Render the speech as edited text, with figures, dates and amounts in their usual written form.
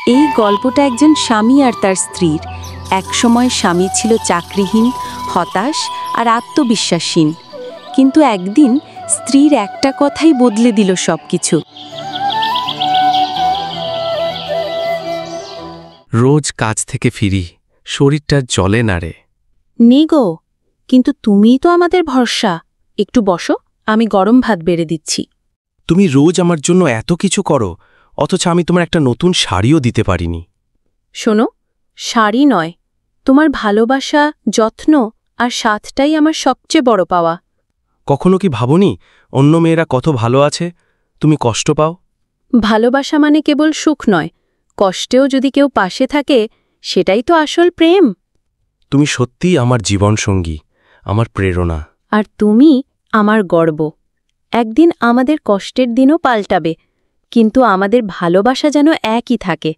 এই গল্পটা একজন স্বামী আর তার স্ত্রীর। একসময় স্বামী ছিল চাকরিহীন, হতাশ আর আত্মবিশ্বাসহীন, কিন্তু একদিন স্ত্রীর একটা কথাই বদলে দিল সবকিছু। রোজ কাজ থেকে ফিরি, শরীরটা জ্বলে না রে। নেগো, কিন্তু তুমিই তো আমাদের ভরসা। একটু বসো, আমি গরম ভাত বেড়ে দিচ্ছি। তুমি রোজ আমার জন্য এত কিছু করো, অথচ আমি তোমার একটা নতুন শাড়িও দিতে পারিনি। শোনো, শাড়ি নয়, তোমার ভালোবাসা, যত্ন আর সাথটাই আমার সবচেয়ে বড় পাওয়া। কখনো কি ভাবনি অন্য মেয়েরা কত ভালো আছে, তুমি কষ্ট পাও? ভালোবাসা মানে কেবল সুখ নয়, কষ্টেও যদি কেউ পাশে থাকে, সেটাই তো আসল প্রেম। তুমি সত্যিই আমার জীবনসঙ্গী, আমার প্রেরণা। আর তুমি আমার গর্ব। একদিন আমাদের কষ্টের দিনও পাল্টাবে, কিন্তু আমাদের ভালোবাসা যেন একই থাকে।